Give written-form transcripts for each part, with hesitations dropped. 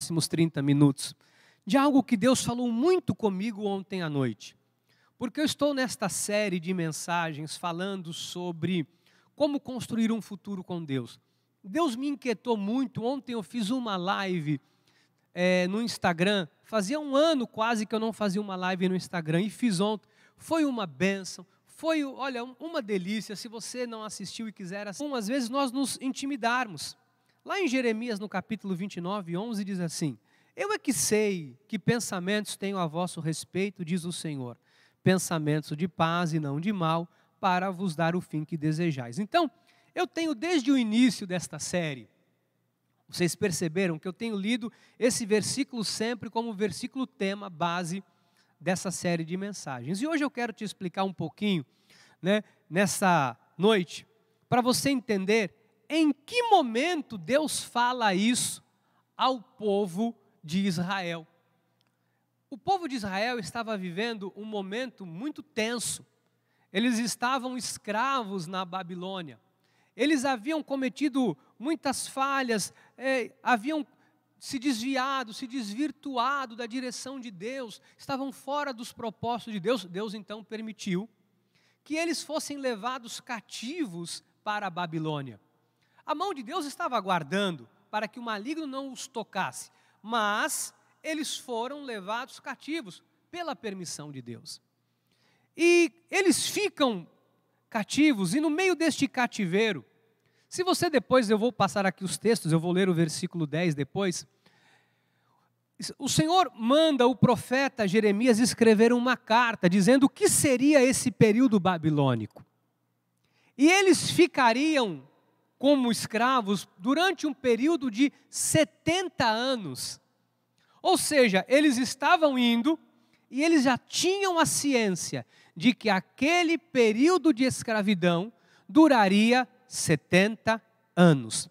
próximos 30 minutos de algo que Deus falou muito comigo ontem à noite. Porque eu estou nesta série de mensagens falando sobre como construir um futuro com Deus. Deus me inquietou muito. Ontem eu fiz uma live no Instagram. Fazia um ano quase que eu não fazia uma live no Instagram e fiz ontem. Foi uma bênção. Foi, olha, uma delícia. Se você não assistiu e quiser assistir, às vezes nós nos intimidarmos. Lá em Jeremias, no capítulo 29, 11, diz assim: eu é que sei que pensamentos tenho a vosso respeito, diz o Senhor, pensamentos de paz e não de mal, para vos dar o fim que desejais. Então, eu tenho desde o início desta série, vocês perceberam que eu tenho lido esse versículo sempre como versículo tema, base dessa série de mensagens. E hoje eu quero te explicar um pouquinho, nessa noite, para você entender em que momento Deus fala isso ao povo de Israel. O povo de Israel estava vivendo um momento muito tenso. Eles estavam escravos na Babilônia. Eles haviam cometido muitas falhas, haviam se desviado, se desvirtuado da direção de Deus, estavam fora dos propósitos de Deus. Deus então permitiu que eles fossem levados cativos para a Babilônia. A mão de Deus estava aguardando para que o maligno não os tocasse, mas eles foram levados cativos pela permissão de Deus. E eles ficam cativos, e no meio deste cativeiro, se você depois, eu vou passar aqui os textos, eu vou ler o versículo 10 depois, o Senhor manda o profeta Jeremias escrever uma carta, dizendo o que seria esse período babilônico. E eles ficariam como escravos durante um período de 70 anos. Ou seja, eles estavam indo e eles já tinham a ciência de que aquele período de escravidão duraria 70 anos.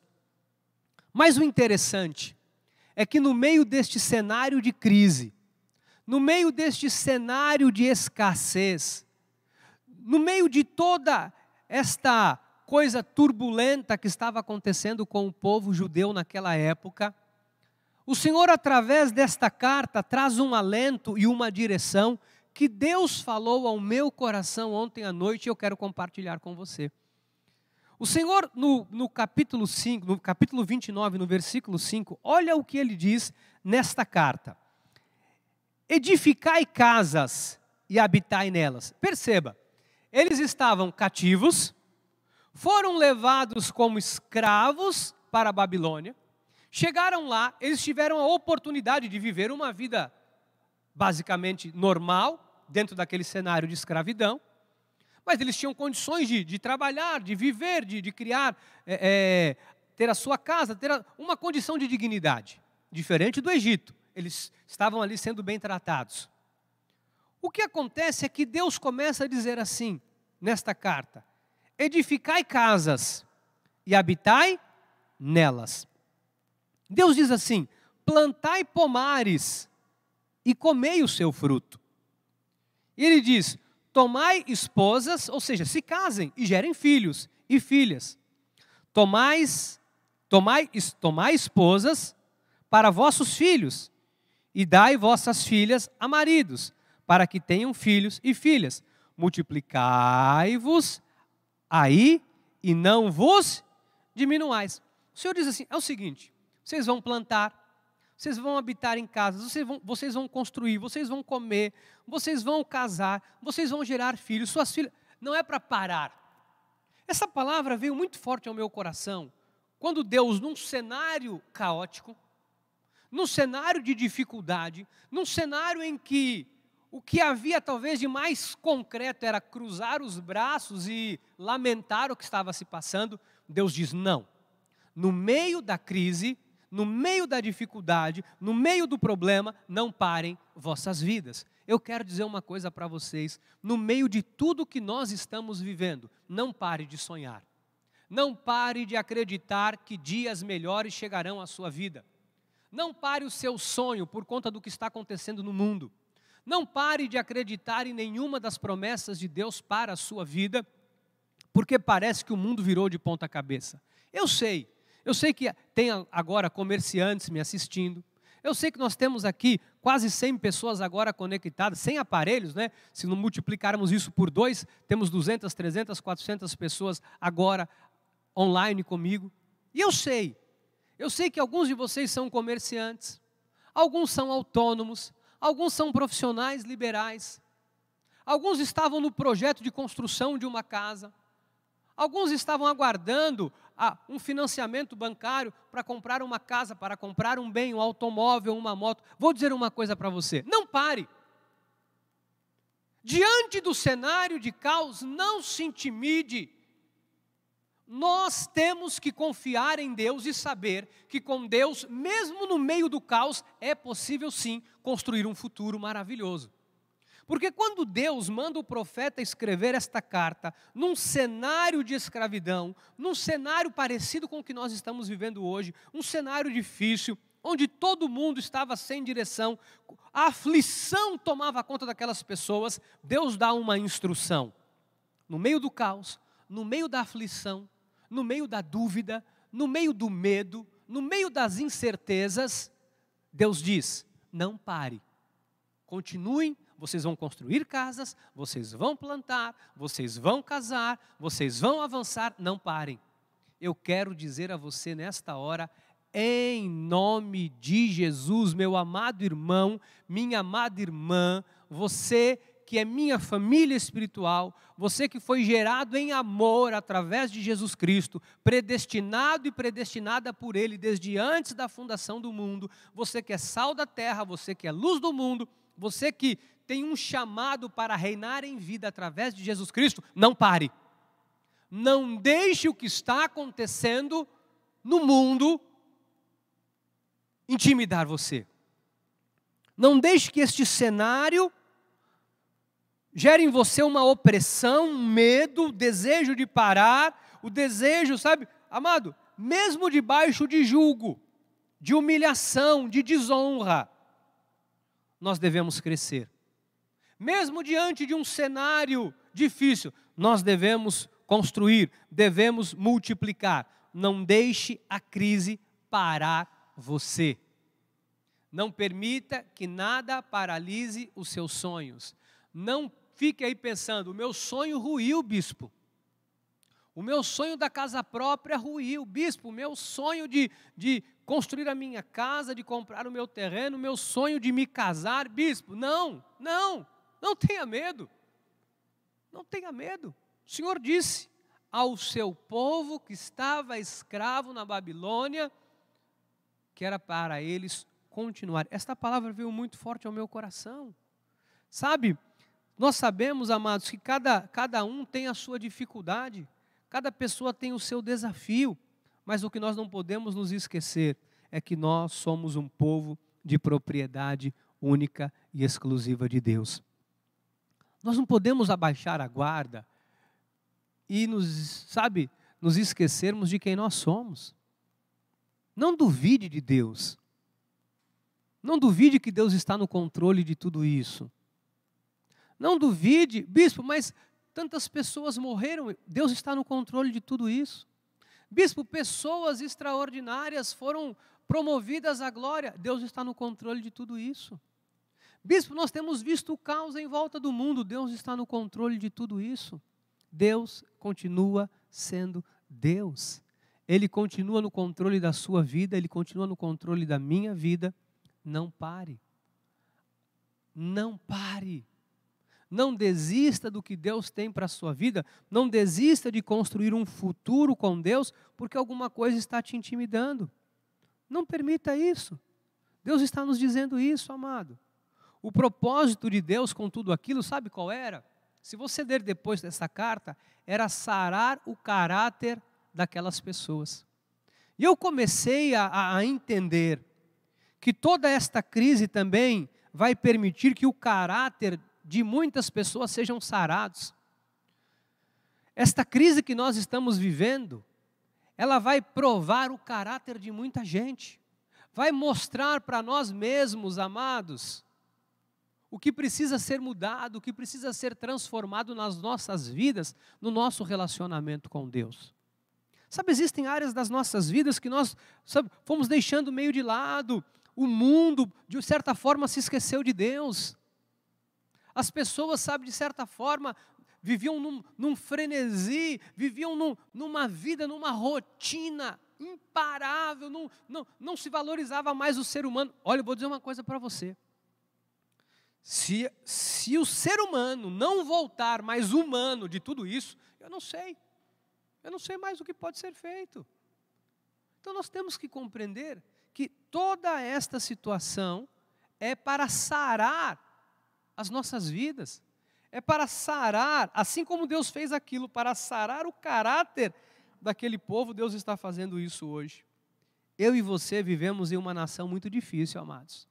Mas o interessante é que no meio deste cenário de crise, no meio deste cenário de escassez, no meio de toda esta coisa turbulenta que estava acontecendo com o povo judeu naquela época, o Senhor, através desta carta, traz um alento e uma direção que Deus falou ao meu coração ontem à noite e eu quero compartilhar com você. O Senhor, no capítulo 5, no capítulo 29, no versículo 5, olha o que ele diz nesta carta. Edificai casas e habitai nelas. Perceba, eles estavam cativos, foram levados como escravos para a Babilônia, chegaram lá, eles tiveram a oportunidade de viver uma vida basicamente normal, dentro daquele cenário de escravidão, mas eles tinham condições de trabalhar, de viver, de criar, ter a sua casa, ter uma condição de dignidade, diferente do Egito. Eles estavam ali sendo bem tratados. O que acontece é que Deus começa a dizer assim, nesta carta: edificai casas e habitai nelas. Deus diz assim: plantai pomares e comei o seu fruto. E ele diz: tomai esposas, ou seja, se casem e gerem filhos e filhas. Tomai esposas para vossos filhos e dai vossas filhas a maridos, para que tenham filhos e filhas. Multiplicai-vos aí e não vos diminuais. O Senhor diz assim, é o seguinte: vocês vão plantar, vocês vão habitar em casas, vocês vão construir, vocês vão comer, vocês vão casar, vocês vão gerar filhos, suas filhas. Não é para parar. Essa palavra veio muito forte ao meu coração, quando Deus, num cenário caótico, num cenário de dificuldade, num cenário em que o que havia talvez de mais concreto era cruzar os braços e lamentar o que estava se passando, Deus diz: não. No meio da crise, no meio da dificuldade, no meio do problema, não parem vossas vidas. Eu quero dizer uma coisa para vocês: no meio de tudo que nós estamos vivendo, não pare de sonhar. Não pare de acreditar que dias melhores chegarão à sua vida. Não pare o seu sonho por conta do que está acontecendo no mundo. Não pare de acreditar em nenhuma das promessas de Deus para a sua vida, porque parece que o mundo virou de ponta cabeça. Eu sei que tem agora comerciantes me assistindo. Eu sei que nós temos aqui quase 100 pessoas agora conectadas, 100 aparelhos, né? Se não multiplicarmos isso por 2, temos 200, 300, 400 pessoas agora online comigo. E eu sei que alguns de vocês são comerciantes, alguns são autônomos, alguns são profissionais liberais, alguns estavam no projeto de construção de uma casa, alguns estavam aguardando um financiamento bancário para comprar uma casa, para comprar um bem, um automóvel, uma moto. Vou dizer uma coisa para você, não pare. Diante do cenário de caos, não se intimide. Nós temos que confiar em Deus e saber que com Deus, mesmo no meio do caos, é possível sim construir um futuro maravilhoso. Porque quando Deus manda o profeta escrever esta carta, num cenário de escravidão, num cenário parecido com o que nós estamos vivendo hoje, um cenário difícil, onde todo mundo estava sem direção, a aflição tomava conta daquelas pessoas, Deus dá uma instrução. No meio do caos, no meio da aflição, no meio da dúvida, no meio do medo, no meio das incertezas, Deus diz: não pare, continuem. Vocês vão construir casas, vocês vão plantar, vocês vão casar, vocês vão avançar, não parem. Eu quero dizer a você nesta hora, em nome de Jesus, meu amado irmão, minha amada irmã, você que é minha família espiritual, você que foi gerado em amor através de Jesus Cristo, predestinado e predestinada por Ele desde antes da fundação do mundo, você que é sal da terra, você que é luz do mundo, você que tem um chamado para reinar em vida através de Jesus Cristo, não pare. Não deixe o que está acontecendo no mundo intimidar você. Não deixe que este cenário gere em você uma opressão, um medo, o desejo de parar, o desejo, sabe, amado, mesmo debaixo de julgo, de humilhação, de desonra, nós devemos crescer. Mesmo diante de um cenário difícil, nós devemos construir, devemos multiplicar. Não deixe a crise parar você. Não permita que nada paralise os seus sonhos. Não fique aí pensando, o meu sonho ruiu, bispo. O meu sonho da casa própria ruiu, bispo. O meu sonho de construir a minha casa, de comprar o meu terreno, o meu sonho de me casar, bispo. Não tenha medo. Não tenha medo. O Senhor disse ao seu povo que estava escravo na Babilônia, que era para eles continuar. Esta palavra veio muito forte ao meu coração. Sabe, nós sabemos, amados, que cada um tem a sua dificuldade, cada pessoa tem o seu desafio, mas o que nós não podemos nos esquecer é que nós somos um povo de propriedade única e exclusiva de Deus. Nós não podemos abaixar a guarda e nos esquecermos de quem nós somos. Não duvide de Deus. Não duvide que Deus está no controle de tudo isso. Não duvide, bispo, mas tantas pessoas morreram, Deus está no controle de tudo isso. Bispo, pessoas extraordinárias foram promovidas à glória, Deus está no controle de tudo isso. Bispo, nós temos visto o caos em volta do mundo, Deus está no controle de tudo isso. Deus continua sendo Deus. Ele continua no controle da sua vida, Ele continua no controle da minha vida. Não pare. Não pare. Não desista do que Deus tem para a sua vida. Não desista de construir um futuro com Deus, porque alguma coisa está te intimidando. Não permita isso. Deus está nos dizendo isso, amado. O propósito de Deus com tudo aquilo, sabe qual era? Se você ler depois dessa carta, era sarar o caráter daquelas pessoas. E eu comecei a entender que toda esta crise também vai permitir que o caráter de muitas pessoas sejam sarados. Esta crise que nós estamos vivendo, ela vai provar o caráter de muita gente. Vai mostrar para nós mesmos, amados, o que precisa ser mudado, o que precisa ser transformado nas nossas vidas, no nosso relacionamento com Deus. Sabe, existem áreas das nossas vidas que nós fomos deixando meio de lado, o mundo, de certa forma, se esqueceu de Deus. As pessoas, sabe, de certa forma, viviam num frenesi, viviam numa vida, numa rotina imparável, não se valorizava mais o ser humano. Olha, eu vou dizer uma coisa para você. Se o ser humano não voltar mais humano de tudo isso, eu não sei mais o que pode ser feito. Então nós temos que compreender que toda esta situação é para sarar as nossas vidas, é para sarar, assim como Deus fez aquilo, para sarar o caráter daquele povo, Deus está fazendo isso hoje. Eu e você vivemos em uma nação muito difícil, amados.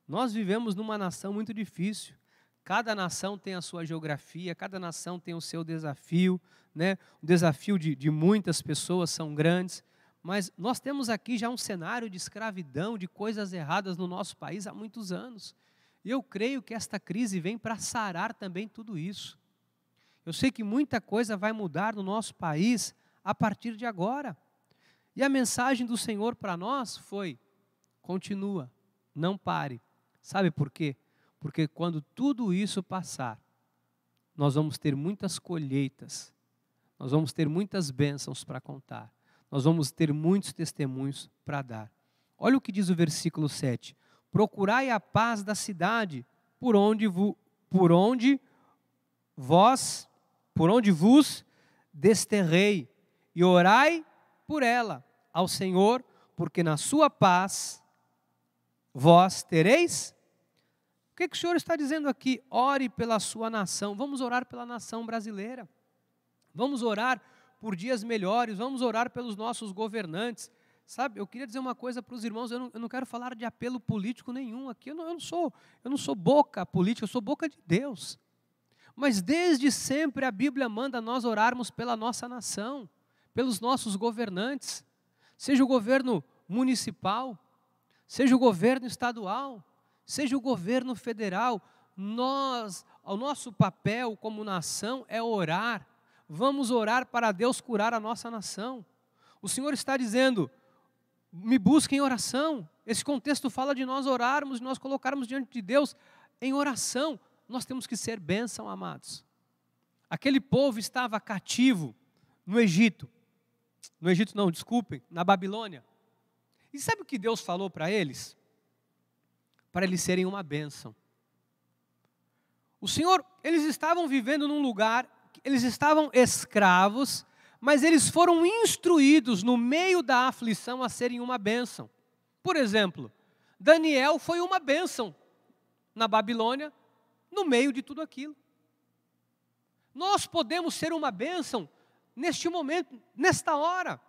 Nós vivemos numa nação muito difícil. Cada nação tem a sua geografia, cada nação tem o seu desafio, né? O desafio de muitas pessoas são grandes, mas nós temos aqui já um cenário de escravidão, de coisas erradas no nosso país há muitos anos. E eu creio que esta crise vem para sarar também tudo isso. Eu sei que muita coisa vai mudar no nosso país a partir de agora. E a mensagem do Senhor para nós foi: continua, não pare. Sabe por quê? Porque quando tudo isso passar, nós vamos ter muitas colheitas, nós vamos ter muitas bênçãos para contar, nós vamos ter muitos testemunhos para dar. Olha o que diz o versículo 7. Procurai a paz da cidade, por onde vos desterrei, e orai por ela ao Senhor, porque na sua paz vós tereis. O que o Senhor está dizendo aqui? Ore pela sua nação. Vamos orar pela nação brasileira. Vamos orar por dias melhores. Vamos orar pelos nossos governantes. Sabe, eu queria dizer uma coisa para os irmãos, eu não quero falar de apelo político nenhum aqui, eu não sou boca política, eu sou boca de Deus. Mas desde sempre a Bíblia manda nós orarmos pela nossa nação, pelos nossos governantes, seja o governo municipal, seja o governo estadual, seja o governo federal. O nosso papel como nação é orar. Vamos orar para Deus curar a nossa nação. O Senhor está dizendo: me busquem em oração. Esse contexto fala de nós orarmos, de nós colocarmos diante de Deus em oração. Nós temos que ser bênção, amados. Aquele povo estava cativo no Egito. No Egito não, desculpem, na Babilônia. E sabe o que Deus falou para eles? Para eles serem uma bênção. O Senhor, eles estavam vivendo num lugar, eles estavam escravos, mas eles foram instruídos no meio da aflição a serem uma bênção. Por exemplo, Daniel foi uma bênção na Babilônia, no meio de tudo aquilo. Nós podemos ser uma bênção neste momento, nesta hora.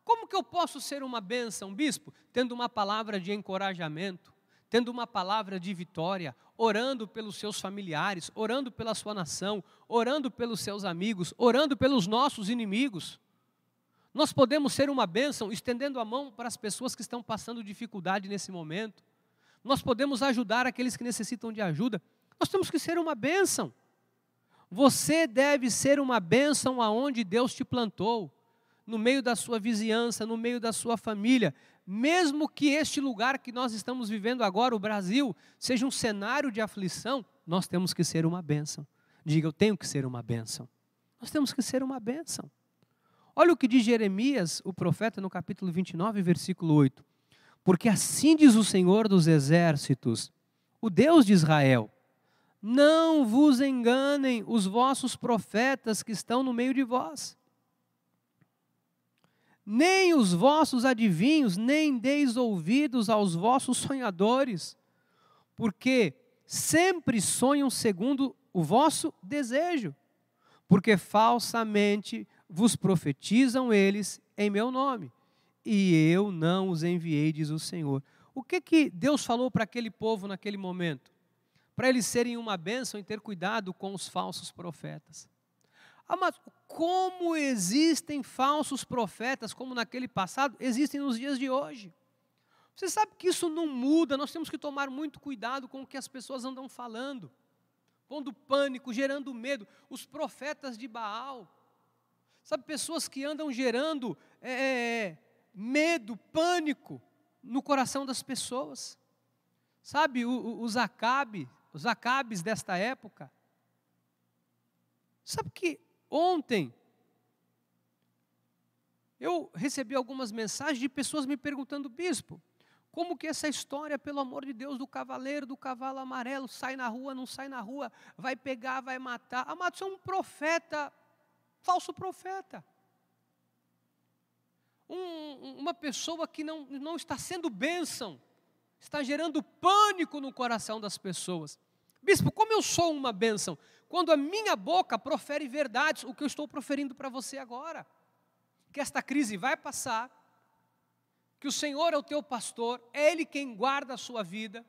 Como que eu posso ser uma bênção, bispo? Tendo uma palavra de encorajamento, tendo uma palavra de vitória, orando pelos seus familiares, orando pela sua nação, orando pelos seus amigos, orando pelos nossos inimigos. Nós podemos ser uma bênção estendendo a mão para as pessoas que estão passando dificuldade nesse momento. Nós podemos ajudar aqueles que necessitam de ajuda. Nós temos que ser uma bênção. Você deve ser uma bênção aonde Deus te plantou, no meio da sua vizinhança, no meio da sua família. Mesmo que este lugar que nós estamos vivendo agora, o Brasil, seja um cenário de aflição, nós temos que ser uma bênção. Diga, eu tenho que ser uma bênção. Nós temos que ser uma bênção. Olha o que diz Jeremias, o profeta, no capítulo 29, versículo 8. Porque assim diz o Senhor dos exércitos, o Deus de Israel: não vos enganem os vossos profetas que estão no meio de vós, nem os vossos adivinhos, nem deis ouvidos aos vossos sonhadores, porque sempre sonham segundo o vosso desejo, porque falsamente vos profetizam eles em meu nome, e eu não os enviei, diz o Senhor. O que Deus falou para aquele povo naquele momento? Para eles serem uma bênção e ter cuidado com os falsos profetas. Mas como existem falsos profetas, como naquele passado, existem nos dias de hoje. Você sabe que isso não muda, nós temos que tomar muito cuidado com o que as pessoas andam falando, pondo pânico, gerando medo. Os profetas de Baal, sabe, pessoas que andam gerando medo, pânico. no coração das pessoas. Sabe, os Acabes desta época. Sabe que ontem eu recebi algumas mensagens de pessoas me perguntando: bispo, como que essa história, pelo amor de Deus, do cavaleiro, do cavalo amarelo, sai na rua, não sai na rua, vai pegar, vai matar? Amado, isso é um profeta, falso profeta. Uma pessoa que não está sendo bênção, está gerando pânico no coração das pessoas. Bispo, como eu sou uma bênção? Quando a minha boca profere verdades, o que eu estou proferindo para você agora. Que esta crise vai passar, que o Senhor é o teu pastor, é Ele quem guarda a sua vida,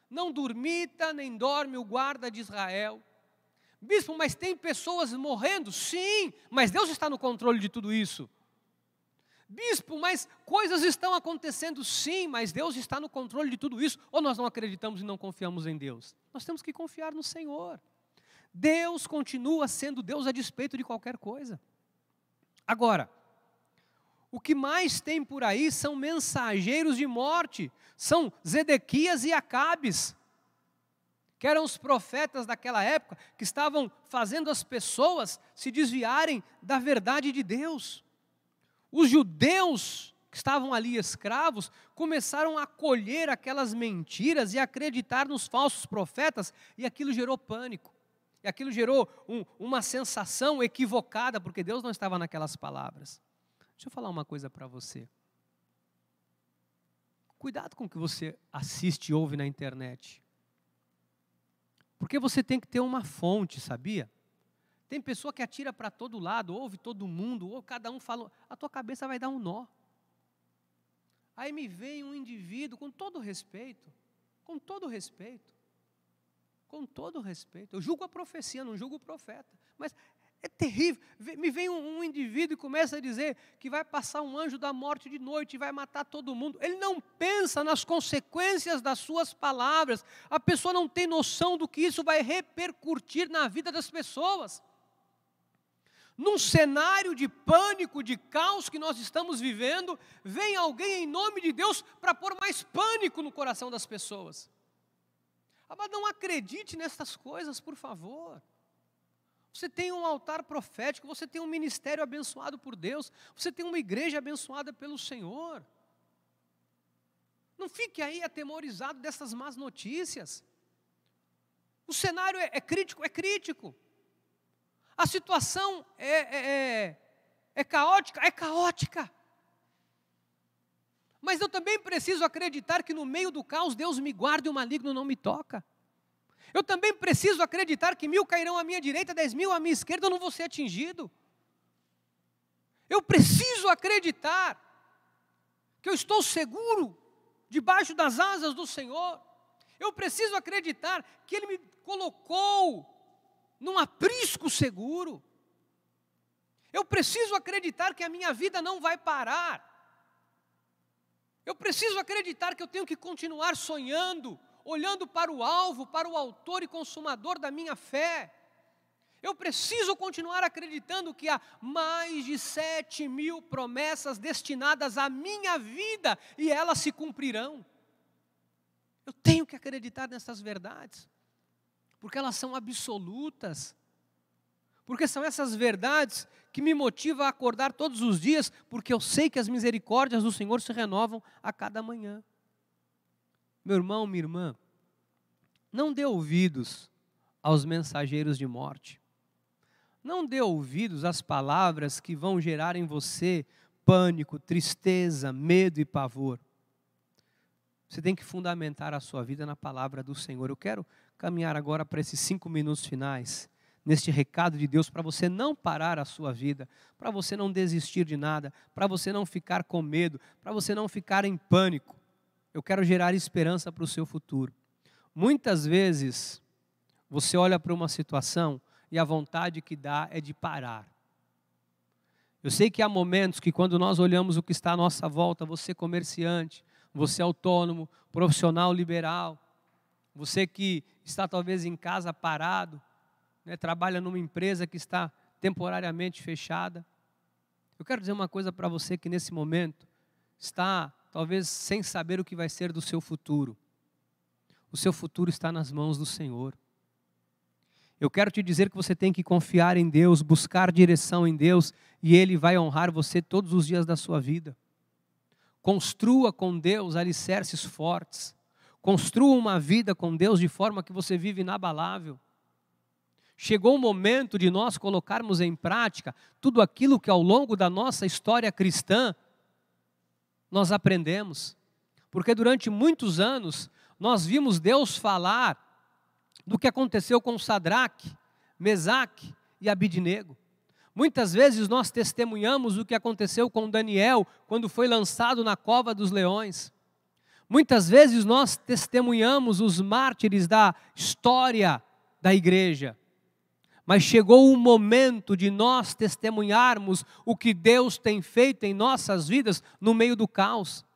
não dormita nem dorme o guarda de Israel. Bispo, mas tem pessoas morrendo? Sim, mas Deus está no controle de tudo isso. Bispo, mas coisas estão acontecendo? Sim, mas Deus está no controle de tudo isso. Ou nós não acreditamos e não confiamos em Deus? Nós temos que confiar no Senhor. Deus continua sendo Deus a despeito de qualquer coisa. Agora, o que mais tem por aí são mensageiros de morte, são Zedequias e Acabes, que eram os profetas daquela época, que estavam fazendo as pessoas se desviarem da verdade de Deus. Os judeus que estavam ali escravos começaram a acolher aquelas mentiras e acreditar nos falsos profetas, e aquilo gerou pânico, e aquilo gerou uma sensação equivocada, porque Deus não estava naquelas palavras. Deixa eu falar uma coisa para você. Cuidado com o que você assiste e ouve na internet. Porque você tem que ter uma fonte, sabia? Tem pessoa que atira para todo lado, ouve todo mundo, ou cada um fala, a tua cabeça vai dar um nó. Aí me vem um indivíduo, com todo respeito, eu julgo a profecia, não julgo o profeta, mas é terrível. Me vem um indivíduo e começa a dizer que vai passar um anjo da morte de noite e vai matar todo mundo. Ele não pensa nas consequências das suas palavras. A pessoa não tem noção do que isso vai repercutir na vida das pessoas. Num cenário de pânico, de caos que nós estamos vivendo, vem alguém em nome de Deus para pôr mais pânico no coração das pessoas. Mas não acredite nessas coisas, por favor. Você tem um altar profético, você tem um ministério abençoado por Deus, você tem uma igreja abençoada pelo Senhor. Não fique aí atemorizado dessas más notícias. O cenário é crítico. A situação é caótica. Mas eu também preciso acreditar que no meio do caos Deus me guarda e o maligno não me toca. Eu também preciso acreditar que 1000 cairão à minha direita, 10.000 à minha esquerda, eu não vou ser atingido. Eu preciso acreditar que eu estou seguro debaixo das asas do Senhor. Eu preciso acreditar que Ele me colocou num aprisco seguro. Eu preciso acreditar que a minha vida não vai parar. Eu preciso acreditar que eu tenho que continuar sonhando, olhando para o alvo, para o autor e consumador da minha fé. Eu preciso continuar acreditando que há mais de 7.000 promessas destinadas à minha vida e elas se cumprirão. Eu tenho que acreditar nessas verdades, porque elas são absolutas. Porque são essas verdades que me motivam a acordar todos os dias, porque eu sei que as misericórdias do Senhor se renovam a cada manhã. Meu irmão, minha irmã, não dê ouvidos aos mensageiros de morte. Não dê ouvidos às palavras que vão gerar em você pânico, tristeza, medo e pavor. Você tem que fundamentar a sua vida na palavra do Senhor. Eu quero caminhar agora para esses 5 minutos finais, neste recado de Deus, para você não parar a sua vida, para você não desistir de nada, para você não ficar com medo, para você não ficar em pânico. Eu quero gerar esperança para o seu futuro. Muitas vezes, você olha para uma situação e a vontade que dá é de parar. Eu sei que há momentos que quando nós olhamos o que está à nossa volta, você comerciante, você autônomo, profissional liberal, você que está talvez em casa parado, trabalha numa empresa que está temporariamente fechada. Eu quero dizer uma coisa para você que nesse momento está talvez sem saber o que vai ser do seu futuro. O seu futuro está nas mãos do Senhor. Eu quero te dizer que você tem que confiar em Deus, buscar direção em Deus, e Ele vai honrar você todos os dias da sua vida. Construa com Deus alicerces fortes. Construa uma vida com Deus de forma que você vive inabalável. Chegou o momento de nós colocarmos em prática tudo aquilo que ao longo da nossa história cristã nós aprendemos. Porque durante muitos anos nós vimos Deus falar do que aconteceu com Sadraque, Mesaque e Abidnego. Muitas vezes nós testemunhamos o que aconteceu com Daniel quando foi lançado na cova dos leões. Muitas vezes nós testemunhamos os mártires da história da igreja. Mas chegou o momento de nós testemunharmos o que Deus tem feito em nossas vidas no meio do caos.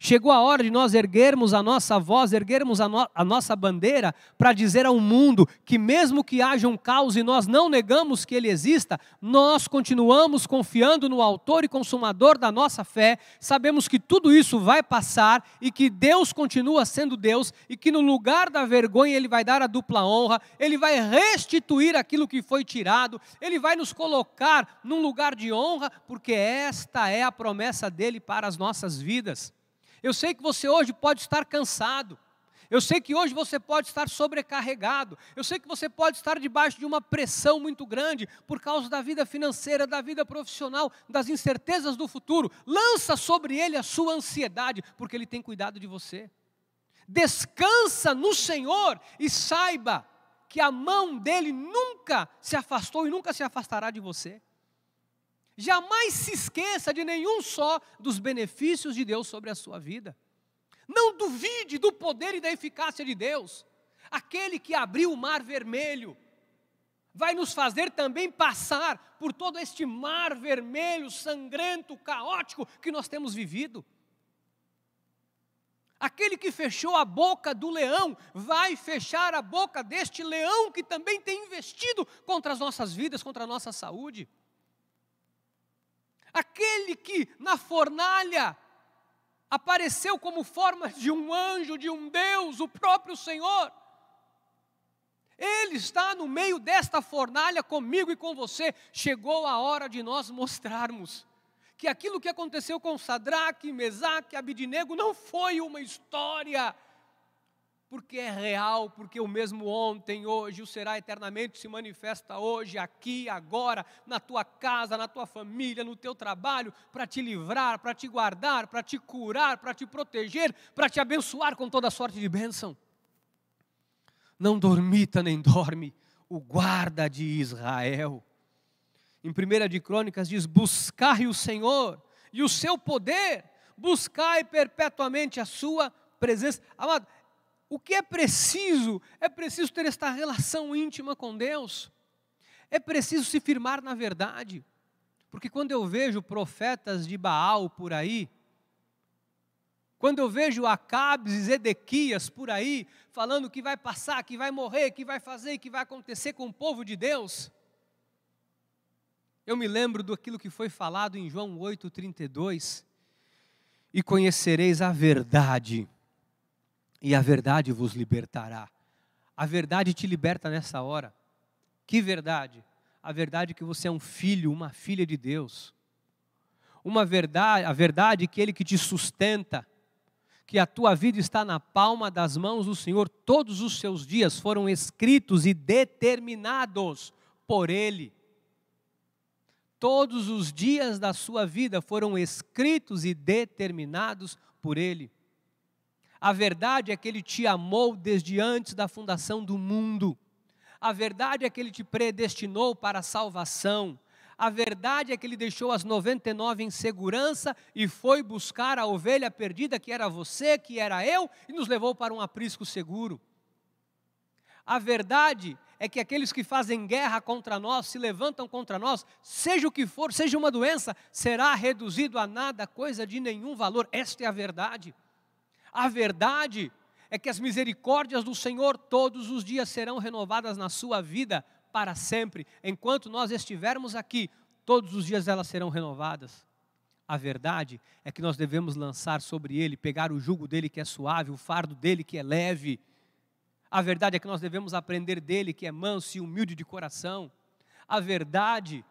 Chegou a hora de nós erguermos a nossa voz, erguermos a nossa bandeira para dizer ao mundo que mesmo que haja um caos e nós não negamos que ele exista, nós continuamos confiando no autor e consumador da nossa fé, sabemos que tudo isso vai passar e que Deus continua sendo Deus e que no lugar da vergonha Ele vai dar a dupla honra, Ele vai restituir aquilo que foi tirado, Ele vai nos colocar num lugar de honra, porque esta é a promessa dEle para as nossas vidas. Eu sei que você hoje pode estar cansado, eu sei que hoje você pode estar sobrecarregado, eu sei que você pode estar debaixo de uma pressão muito grande por causa da vida financeira, da vida profissional, das incertezas do futuro. Lança sobre Ele a sua ansiedade, porque Ele tem cuidado de você. Descansa no Senhor e saiba que a mão dEle nunca se afastou e nunca se afastará de você. Jamais se esqueça de nenhum só dos benefícios de Deus sobre a sua vida. Não duvide do poder e da eficácia de Deus. Aquele que abriu o mar vermelho vai nos fazer também passar por todo este mar vermelho, sangrento, caótico que nós temos vivido. Aquele que fechou a boca do leão vai fechar a boca deste leão que também tem investido contra as nossas vidas, contra a nossa saúde. Aquele que na fornalha apareceu como forma de um anjo, de um Deus, o próprio Senhor. Ele está no meio desta fornalha comigo e com você. Chegou a hora de nós mostrarmos que aquilo que aconteceu com Sadraque, Mesaque, Abidnego não foi uma história, porque é real, porque o mesmo ontem, hoje, o será eternamente, se manifesta hoje, aqui, agora, na tua casa, na tua família, no teu trabalho, para te livrar, para te guardar, para te curar, para te proteger, para te abençoar com toda sorte de bênção. Não dormita nem dorme o guarda de Israel. Em 1 de Crônicas diz, buscai o Senhor e o seu poder, buscai perpetuamente a sua presença. Amado, o que é preciso ter esta relação íntima com Deus. É preciso se firmar na verdade. Porque quando eu vejo profetas de Baal por aí, quando eu vejo Acabes e Zedequias por aí, falando que vai passar, que vai morrer, que vai fazer, que vai acontecer com o povo de Deus, eu me lembro daquilo que foi falado em João 8,32, e conhecereis a verdade, e a verdade vos libertará. A verdade te liberta nessa hora. Que verdade? A verdade que você é um filho, uma filha de Deus. A verdade que Ele que te sustenta, que a tua vida está na palma das mãos do Senhor, todos os seus dias foram escritos e determinados por Ele. Todos os dias da sua vida foram escritos e determinados por Ele. A verdade é que Ele te amou desde antes da fundação do mundo. A verdade é que Ele te predestinou para a salvação. A verdade é que Ele deixou as 99 em segurança e foi buscar a ovelha perdida, que era você, que era eu, e nos levou para um aprisco seguro. A verdade é que aqueles que fazem guerra contra nós, se levantam contra nós, seja o que for, seja uma doença, será reduzido a nada, coisa de nenhum valor. Esta é a verdade. A verdade é que as misericórdias do Senhor todos os dias serão renovadas na sua vida para sempre. Enquanto nós estivermos aqui, todos os dias elas serão renovadas. A verdade é que nós devemos lançar sobre ele, pegar o jugo dele que é suave, o fardo dele que é leve. A verdade é que nós devemos aprender dele que é manso e humilde de coração. A verdade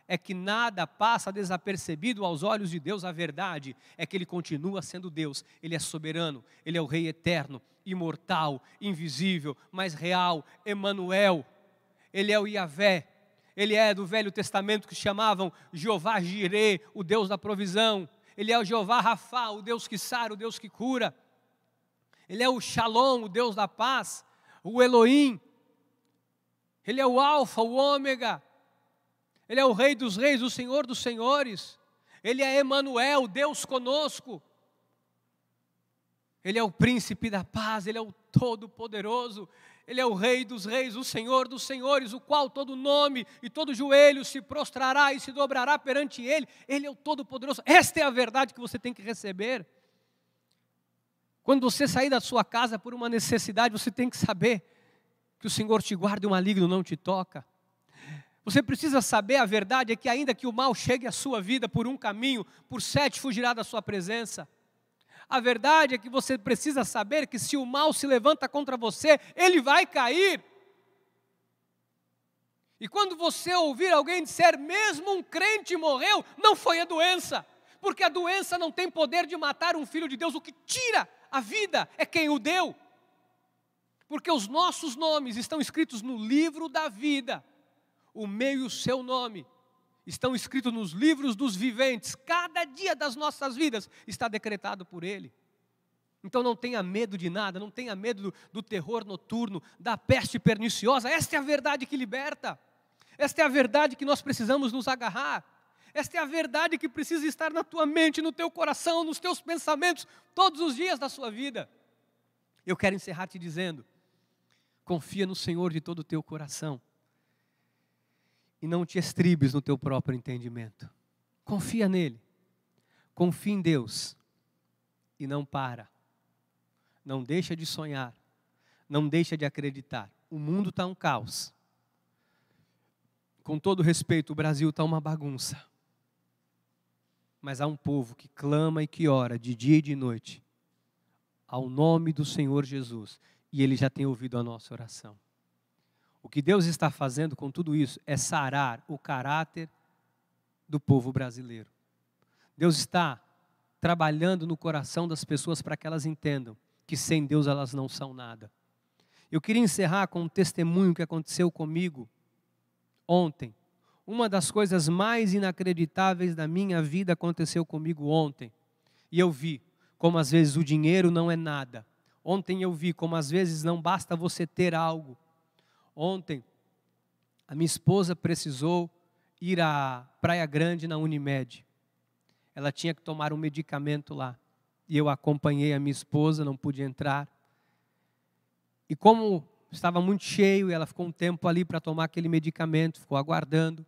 é que nada passa desapercebido aos olhos de Deus. A verdade é que Ele continua sendo Deus. Ele é soberano, Ele é o Rei eterno, imortal, invisível, mas real, Emanuel. Ele é o Yahvé. Ele é do Velho Testamento que chamavam Jeová Jirê, o Deus da provisão. Ele é o Jeová Rafá, o Deus que sara, o Deus que cura. Ele é o Shalom, o Deus da paz, o Elohim. Ele é o Alfa, o Ômega. Ele é o Rei dos reis, o Senhor dos senhores. Ele é Emanuel, Deus conosco. Ele é o príncipe da paz, Ele é o Todo-Poderoso. Ele é o Rei dos reis, o Senhor dos senhores, o qual todo nome e todo joelho se prostrará e se dobrará perante Ele. Ele é o Todo-Poderoso. Esta é a verdade que você tem que receber. Quando você sair da sua casa por uma necessidade, você tem que saber que o Senhor te guarda e o maligno não te toca. Você precisa saber, a verdade é que ainda que o mal chegue à sua vida por um caminho, por 7 fugirá da sua presença. A verdade é que você precisa saber que se o mal se levanta contra você, ele vai cair. E quando você ouvir alguém dizer, mesmo um crente morreu, não foi a doença. Porque a doença não tem poder de matar um filho de Deus. O que tira a vida é quem o deu. Porque os nossos nomes estão escritos no livro da vida. O meu e o seu nome estão escritos nos livros dos viventes. Cada dia das nossas vidas está decretado por Ele. Então não tenha medo de nada, não tenha medo do terror noturno, da peste perniciosa. Esta é a verdade que liberta. Esta é a verdade que nós precisamos nos agarrar. Esta é a verdade que precisa estar na tua mente, no teu coração, nos teus pensamentos, todos os dias da sua vida. Eu quero encerrar te dizendo, confia no Senhor de todo o teu coração. E não te estribes no teu próprio entendimento. Confia nele. Confia em Deus. E não para. Não deixa de sonhar. Não deixa de acreditar. O mundo está um caos. Com todo respeito, o Brasil está uma bagunça. Mas há um povo que clama e que ora de dia e de noite ao nome do Senhor Jesus. E Ele já tem ouvido a nossa oração. O que Deus está fazendo com tudo isso é sarar o caráter do povo brasileiro. Deus está trabalhando no coração das pessoas para que elas entendam que sem Deus elas não são nada. Eu queria encerrar com um testemunho que aconteceu comigo ontem. Uma das coisas mais inacreditáveis da minha vida aconteceu comigo ontem. E eu vi como às vezes o dinheiro não é nada. Ontem eu vi como às vezes não basta você ter algo. Ontem, a minha esposa precisou ir à Praia Grande, na Unimed. Ela tinha que tomar um medicamento lá. E eu acompanhei a minha esposa, não pude entrar. E como estava muito cheio, ela ficou um tempo ali para tomar aquele medicamento, ficou aguardando.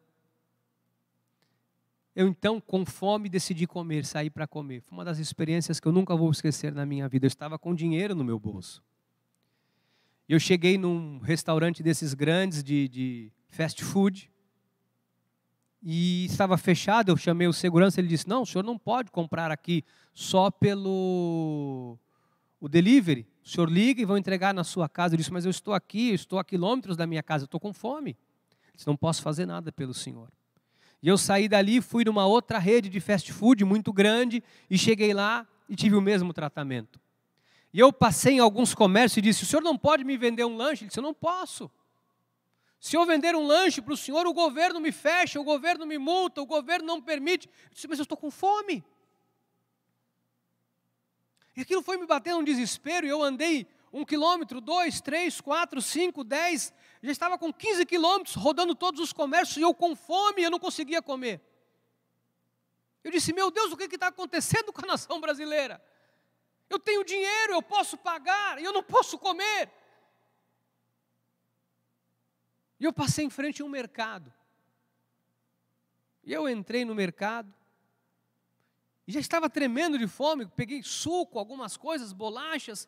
Eu então, com fome, decidi comer, saí para comer. Foi uma das experiências que eu nunca vou esquecer na minha vida. Eu estava com dinheiro no meu bolso. Eu cheguei num restaurante desses grandes de fast food e estava fechado. Eu chamei o segurança, ele disse, não, o senhor não pode comprar aqui só pelo delivery. O senhor liga e vão entregar na sua casa. Eu disse, mas eu estou aqui, eu estou a quilômetros da minha casa, eu estou com fome. Eu disse, não posso fazer nada pelo senhor. E eu saí dali, fui numa outra rede de fast food muito grande e cheguei lá e tive o mesmo tratamento. E eu passei em alguns comércios e disse, o senhor não pode me vender um lanche? Ele disse, eu não posso. Se eu vender um lanche para o senhor, o governo me fecha, o governo me multa, o governo não permite. Eu disse, mas eu estou com fome. E aquilo foi me batendo um desespero e eu andei 1 quilômetro, 2, 3, 4, 5, 10, já estava com 15 quilômetros rodando todos os comércios e eu com fome, eu não conseguia comer. Eu disse, meu Deus, o que está acontecendo com a nação brasileira? Eu tenho dinheiro, eu posso pagar, e eu não posso comer. E eu passei em frente a um mercado. E eu entrei no mercado, e já estava tremendo de fome, peguei suco, algumas coisas, bolachas,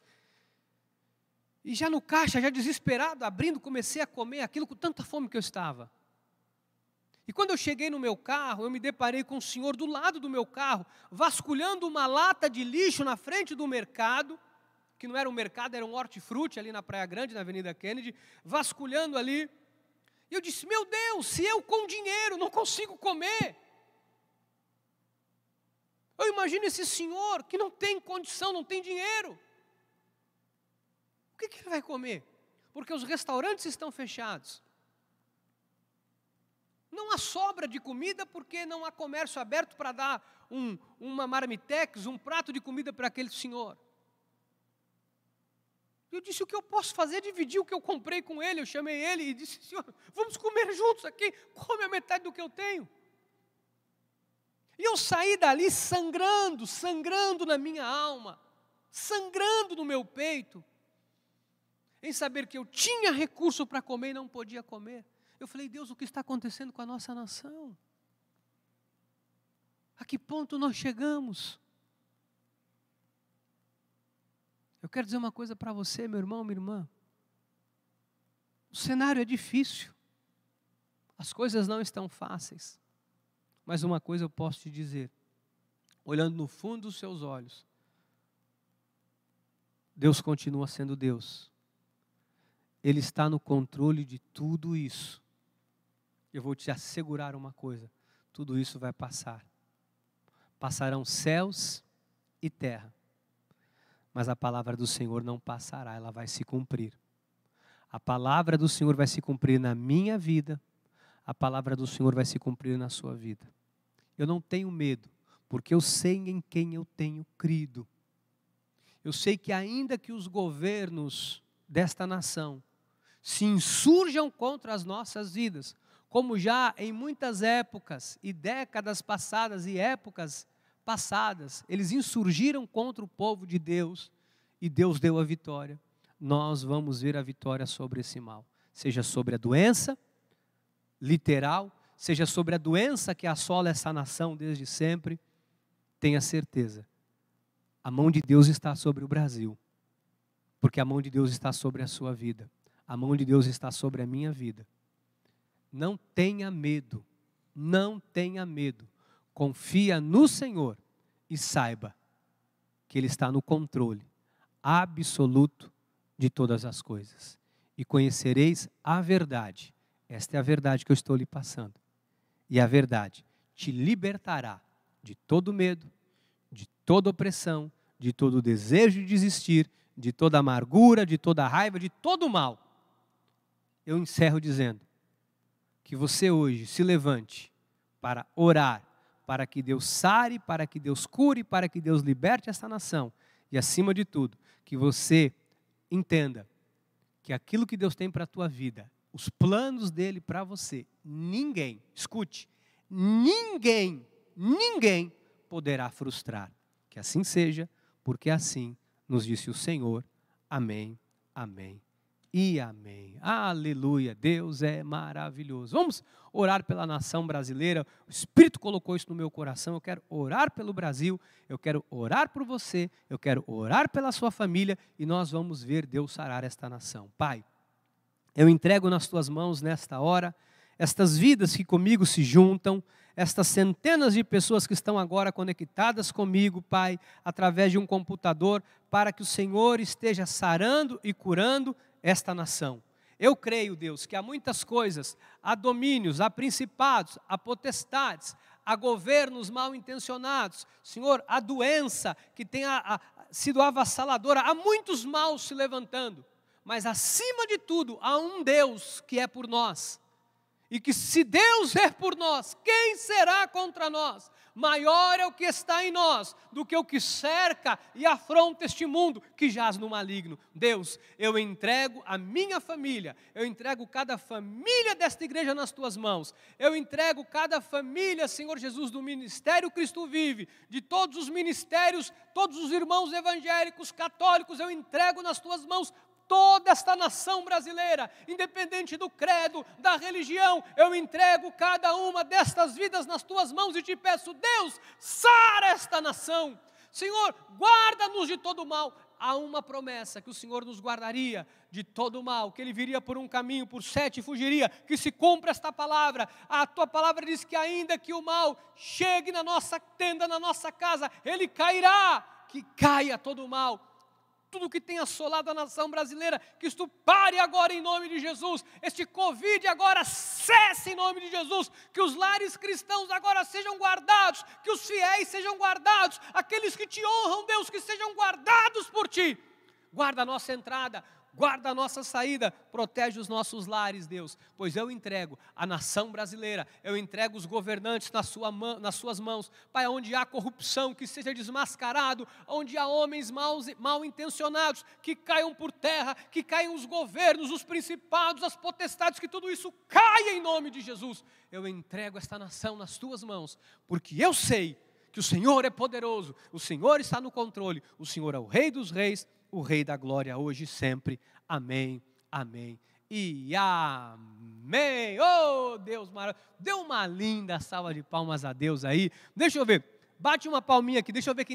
e já no caixa, já desesperado, abrindo, comecei a comer aquilo com tanta fome que eu estava. E quando eu cheguei no meu carro, eu me deparei com um senhor do lado do meu carro, vasculhando uma lata de lixo na frente do mercado, que não era um mercado, era um hortifruti ali na Praia Grande, na Avenida Kennedy, vasculhando ali. E eu disse, meu Deus, se eu com dinheiro não consigo comer. Eu imagino esse senhor que não tem condição, não tem dinheiro. O que ele vai comer? Porque os restaurantes estão fechados. Não há sobra de comida porque não há comércio aberto para dar uma marmitex, um prato de comida para aquele senhor. Eu disse, o que eu posso fazer é dividir o que eu comprei com ele. Eu chamei ele e disse, senhor, vamos comer juntos aqui, come a metade do que eu tenho. E eu saí dali sangrando, sangrando na minha alma, sangrando no meu peito, em saber que eu tinha recurso para comer e não podia comer. Eu falei, Deus, o que está acontecendo com a nossa nação? A que ponto nós chegamos? Eu quero dizer uma coisa para você, meu irmão, minha irmã. O cenário é difícil. As coisas não estão fáceis. Mas uma coisa eu posso te dizer. Olhando no fundo dos seus olhos. Deus continua sendo Deus. Ele está no controle de tudo isso. Eu vou te assegurar uma coisa. Tudo isso vai passar. Passarão céus e terra. Mas a palavra do Senhor não passará, ela vai se cumprir. A palavra do Senhor vai se cumprir na minha vida, a palavra do Senhor vai se cumprir na sua vida. Eu não tenho medo, porque eu sei em quem eu tenho crido. Eu sei que ainda que os governos desta nação se insurjam contra as nossas vidas, como já em muitas épocas e décadas passadas e épocas passadas, eles insurgiram contra o povo de Deus e Deus deu a vitória. Nós vamos ver a vitória sobre esse mal, seja sobre a doença literal, seja sobre a doença que assola essa nação desde sempre. Tenha certeza, a mão de Deus está sobre o Brasil, porque a mão de Deus está sobre a sua vida, a mão de Deus está sobre a minha vida. Não tenha medo, não tenha medo. Confia no Senhor e saiba que Ele está no controle absoluto de todas as coisas. E conhecereis a verdade. Esta é a verdade que eu estou lhe passando. E a verdade te libertará de todo medo, de toda opressão, de todo desejo de desistir, de toda amargura, de toda raiva, de todo mal. Eu encerro dizendo que você hoje se levante para orar, para que Deus sare, para que Deus cure, para que Deus liberte essa nação. E acima de tudo, que você entenda que aquilo que Deus tem para a tua vida, os planos dele para você, ninguém, escute, ninguém poderá frustrar. Que assim seja, porque assim nos disse o Senhor. Amém, amém e amém. Aleluia, Deus é maravilhoso. Vamos orar pela nação brasileira. O Espírito colocou isso no meu coração. Eu quero orar pelo Brasil, eu quero orar por você, eu quero orar pela sua família e nós vamos ver Deus sarar esta nação. Pai, eu entrego nas tuas mãos nesta hora estas vidas que comigo se juntam, estas centenas de pessoas que estão agora conectadas comigo, Pai, através de um computador, para que o Senhor esteja sarando e curando esta nação. Eu creio, Deus, que há muitas coisas, há domínios, há principados, há potestades, há governos mal intencionados, Senhor, há doença que tenha sido avassaladora, há muitos maus se levantando, mas acima de tudo, há um Deus que é por nós, e que se Deus é por nós, quem será contra nós? Maior é o que está em nós do que o que cerca e afronta este mundo que jaz no maligno. Deus, eu entrego a minha família, eu entrego cada família desta igreja nas tuas mãos, eu entrego cada família, Senhor Jesus, do Ministério Cristo Vive, de todos os ministérios, todos os irmãos evangélicos, católicos, eu entrego nas tuas mãos toda esta nação brasileira, independente do credo, da religião, eu entrego cada uma destas vidas nas tuas mãos e te peço, Deus, sara esta nação. Senhor, guarda-nos de todo mal, há uma promessa que o Senhor nos guardaria de todo o mal, que Ele viria por um caminho, por 7 fugiria, que se cumpra esta palavra. A tua palavra diz que ainda que o mal chegue na nossa tenda, na nossa casa, ele cairá, que caia todo o mal. Tudo que tem assolado a nação brasileira, que isto pare agora em nome de Jesus. Este Covid agora cesse em nome de Jesus. Que os lares cristãos agora sejam guardados, que os fiéis sejam guardados, aqueles que te honram, Deus, que sejam guardados por Ti. Guarda a nossa entrada, guarda a nossa saída, protege os nossos lares, Deus, pois eu entrego a nação brasileira, eu entrego os governantes nas suas mãos. Pai, onde há corrupção, que seja desmascarado, onde há homens mal intencionados, que caiam por terra, que caiam os governos, os principados, as potestades, que tudo isso caia em nome de Jesus. Eu entrego esta nação nas Tuas mãos, porque eu sei que o Senhor é poderoso, o Senhor está no controle, o Senhor é o Rei dos Reis, o Rei da Glória, hoje e sempre. Amém, amém e amém. Oh, Deus maravilhoso. Dê uma linda salva de palmas a Deus aí. Deixa eu ver, bate uma palminha aqui, deixa eu ver quem